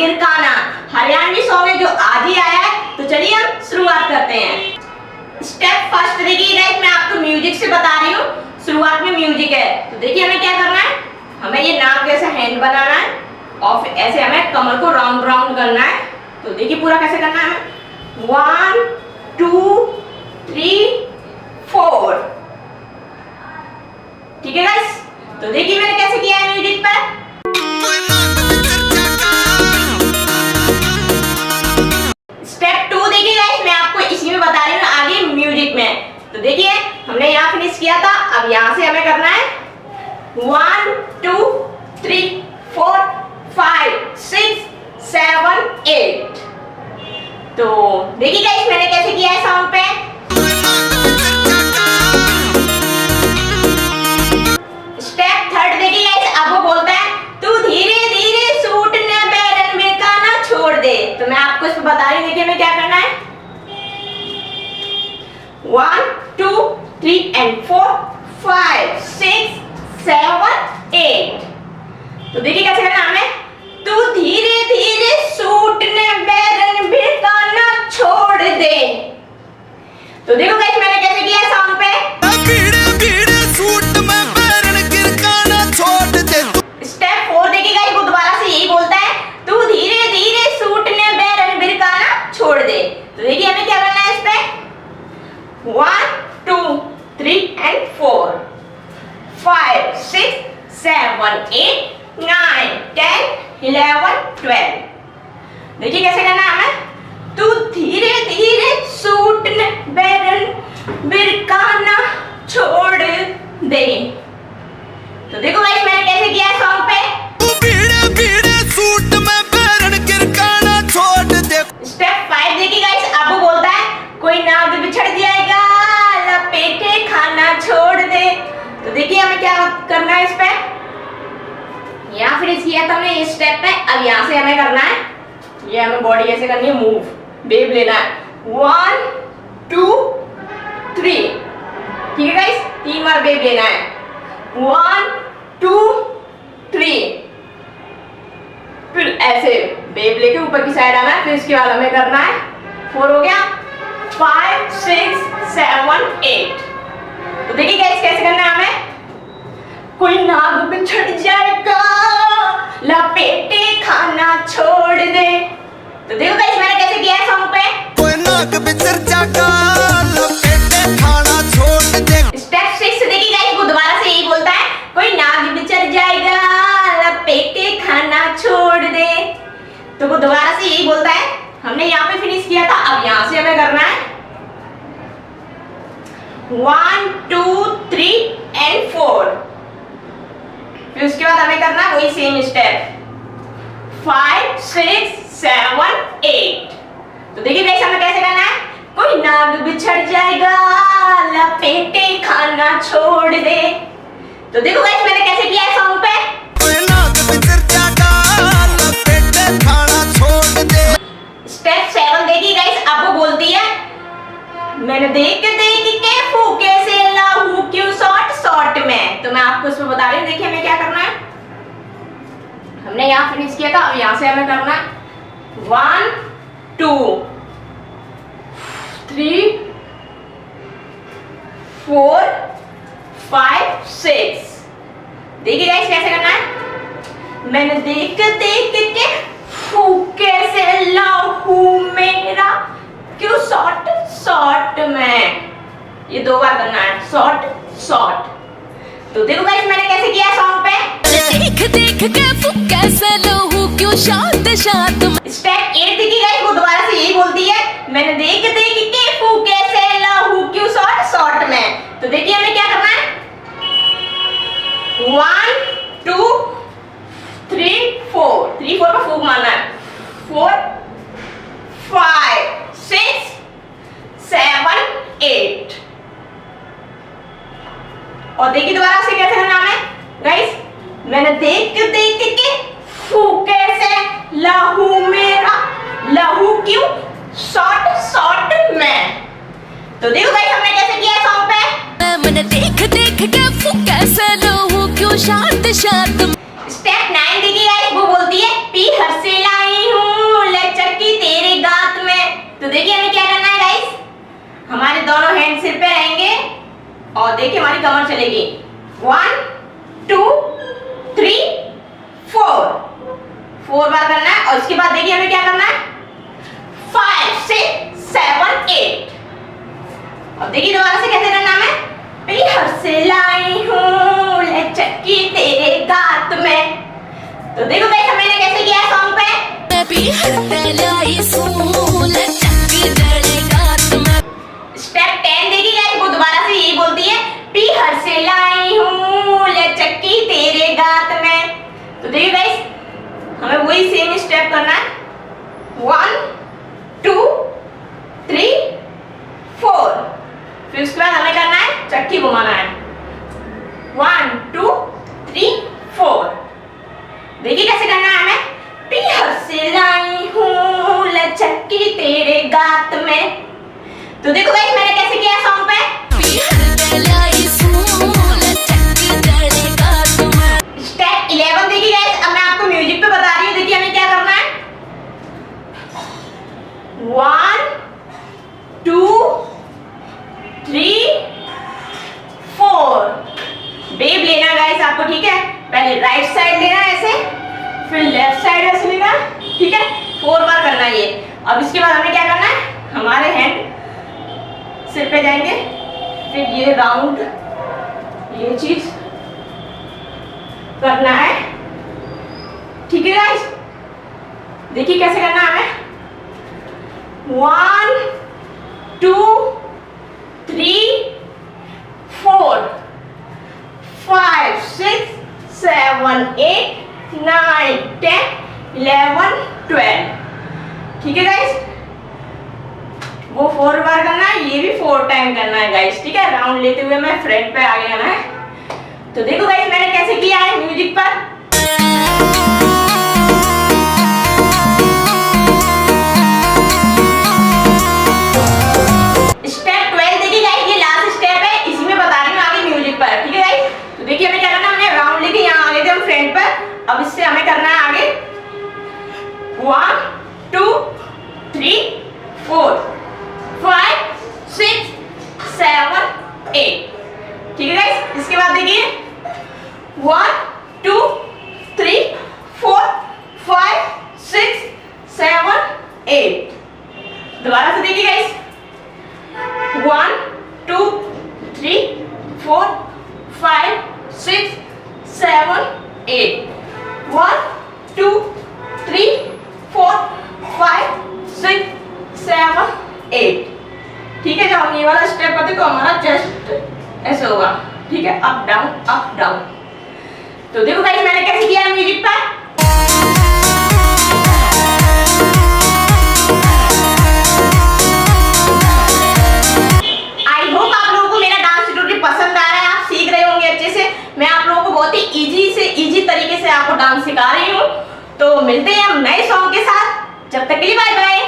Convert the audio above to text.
गिरकाना Haryanvi song है जो आज ही आया है। तो चलिए हम शुरुआत करते हैं। स्टेप फर्स्ट देखिए गाइस, मैं आपको म्यूजिक से बता रही हूँ। शुरुआत में म्यूजिक है तो देखिए हमें क्या करना है, हमें ये नाक जैसा हैंड बनाना है और फिर ऐसे हमें कमर को राउंड राउंड करना है। तो देखिए पूरा कैसे करना है, 1 2 3 4। ठीक है गाइस, तो देखिए मैंने कैसे किया है म्यूजिक पर। स्टेप 2 देखिए गाइस, मैं आपको इसी में बता रही हूँ आगे म्यूजिक में। तो देखिए हमने यहाँ फिनिश किया था, अब यहाँ से हमें करना है 1 2 3 4 5 6 7 8। तो देखिए गाइस मैंने कैसे किया है सॉन्ग पे। स्टेप थर्ड देखिए गाइस, अब वो बोलता है तू धीरे धीरे सूट ने बैरन में गाना छोड़ दे। तो मैं आपको इसमें बता रही हूँ, देखिए हमें क्या करना है, 1 2 3 and 4 5 6 7 8। तो देखिए कैसे करना है हमें, तू धीरे धीरे सूट ने बैरन में गाना छोड़ दे। तो देखो गाइस मैंने कैसे किया है सॉन्ग पे। स्टेप 4 देखिए गाइस, वो दोबारा से यही बोलता है तू धीरे धीरे सूट ने बैरन बिरकाना छोड़ दे। तो देखिए हमें क्या करना है इस पे, 1 2 3 and 4 5 6 7 8 9 10 11 12। देखिए कैसे करना है हमें, तू धीरे धीरे सूट ने बैरन बिरकाना छोड़ दे। तो देखो गाइस मैंने कैसे किया है सॉन्ग पे। स्टेप 5 देखिए गाइस, अब वो बोलता है कोई नाग बिछड़ जाएगा लपेटे खाना छोड़ दे। तो देखिए हमें क्या करना है इस पे, यहाँ फिनिश किया था हमने इस स्टेप पे। अब यहाँ से हमें करना है, ये हमें बॉडी ऐसे करनी है, मूव वेव लेना है 1 2 3। ठीक है गाइस, 3 बार वेव लेना है 1 2 3। फिर ऐसे वेव लेके ऊपर की साइड आना है, फिर इसके बाद हमें करना है 4 हो गया 5 6 7 8। तो देखिए गाइस कैसे करना है हमें, कोई नाग बिछड़ जाएगा लपेटे खाना छोड़ दे। तो देखो गाइस मैंने कैसे किया है सॉन्ग पे। कोई नाग बिछड़ जाएगा लपेटे खाना छोड़ दे। स्टेप 6 देखिए गाइस, वो दोबारा से यही बोलता है कोई नाग बिछड़ जाएगा लपेटे खाना छोड़ दे। तो वो दोबारा से यही बोलता है, हमने यहाँ पे फिनिश किया था। अब यहाँ से हमें करना है 1 2 3 and 4। फिर उसके बाद हमें करना है वही सेम स्टेप 5 6 7 8। तो देखिए गाइस हमें कैसे करना है, कोई नाग बिछड़ जाएगा लपेटे खाना छोड़ दे। तो देखो गाइस मैंने कैसे किया है सॉन्ग पे। कोई नाग बिछड़ जाएगा लपेटे खाना छोड़ दे। स्टेप 7 देखिए गाइस, अब वो बोलती है मैंने देख के फूके से लाहू क्यों शॉर्ट शॉर्ट में। तो मैं आपको इसमें बता रही हूँ, देखिए हमें क्या करना है, हमने यहाँ फिनिश किया था। अब यहाँ से हमें करना है 1 2 3 4 5 6। देखिए गाइस कैसे करना है, मैंने देख के फूके से लाहू मेरा क्यों शॉर्ट शॉर्ट में। ये 2 बार करना है शॉर्ट शॉर्ट। तो देखो गाइस मैंने कैसे किया सॉन्ग पे। देख के फूके से लाहू क्यों शॉर्ट शॉर्ट में। स्टेप 8 देखिए गाइस, वो दोबारा से यही बोलती है मैंने देख के फूके से लाहू क्यों शॉर्ट शॉर्ट में। तो देखिए हमें क्या करना है, 1 2 3 4 3 4 का फूक मारना है 4 5 6 7 8। और देखिए दोबारा से कैसे करना है गाइस, मैंने देख के फूके से लहू मेरा लहू क्यों शॉर्ट शॉर्ट में। तो देखो गाइस हमने कैसे किया सॉन्ग पे। मैंने देख के फूके से लाहू क्यों शॉर्ट शॉर्ट में। स्टेप 9 देखिए गाइस, वो बोलती है पी हर से लाई हूँ और देखिए हमारी कमर चलेगी 1 2 3 4 बार करना है। और उसके बाद देखिए हमें क्या करना है 5 6 7 8। और देखिए दोबारा से कैसे करना है पीहर से लाई हूँ लचकी तेरे गात में। तो देखो गाइस मैंने कैसे किया है सॉन्ग पे पीहर से लाई हूँ लचकी तेरे गात में। स्टेप 10 देखिए गाइस वो दोबारा से यही बोलती है पीहर से लाई हूँ लचकी तेरे गात में। तो देखिए गाइस हमें वही सेम स्टेप करना है 1 2 3 4। फिर उसके बाद हमें करना है चक्की घुमाना है 1 2 3 4। देखिए कैसे करना है हमें पीहर से लाई हूँ लचकी तेरे गात में। तो देखो गाइस मैंने कैसे किया सॉन्ग पे पीहर से लाई हूँ लचकी तेरे गात में। स्टेप 11 देखिए गाइस अब मैं आपको म्यूजिक पे बता रही हूँ। देखिए हमें क्या करना है 1 2 3 4। वेव लेना गाइस आपको, ठीक है। पहले राइट साइड लेना ऐसे, फिर लेफ्ट साइड ऐसे लेना, ठीक है। 4 बार करना है ये। अब इसके बाद हमें क्या करना है हमारे हैंड सिर पे जाएंगे, फिर ये राउंड ये चीज करना है, ठीक है गाइस। देखिए कैसे करना है हमें 1 2 3 4 5 6 7 8 9 10 11 12, ठीक है गाइस। वो 4 बार करना है, ये भी 4 टाइम करना है गाइस, ठीक है। राउंड लेते हुए मैं फ्रंट पे आगे आना है। तो देखो गाइस मैंने कैसे किया है म्यूजिक पर। स्टेप 12 देखिए गाइस ये लास्ट स्टेप है, इसी में बता रही हूँ आगे म्यूजिक पर, ठीक है गाइस। तो देखिए हमें क्या करना है हमने राउंड लेके यहाँ आगे थे हम फ्रंट पर। अब इससे हमें करना है आगे 1 2 3 4 5 6 7 8, ठीक है गाइस। इसके बाद देखिए 1 2 3 4 5 6 7 8। दोबारा से देखिए गाइस 1 2 3 4 5 6 7 8 1 2 3 4 5 6 7 8, ठीक है। जब हम ये वाला स्टेप करते तो हमारा चेस्ट ऐसे होगा, ठीक है, अप डाउन। तो देखो गाइस मैंने कैसे किया म्यूजिक पर। आई होप आप लोगों को मेरा डांस ट्यूटोरियल पसंद आ रहा है, आप सीख रहे होंगे अच्छे से। मैं आप लोगों को बहुत ही इजी तरीके से आपको डांस सिखा रही हूँ। तो मिलते हैं हम नए सॉन्ग के साथ, जब तक के लिए बाय बाय।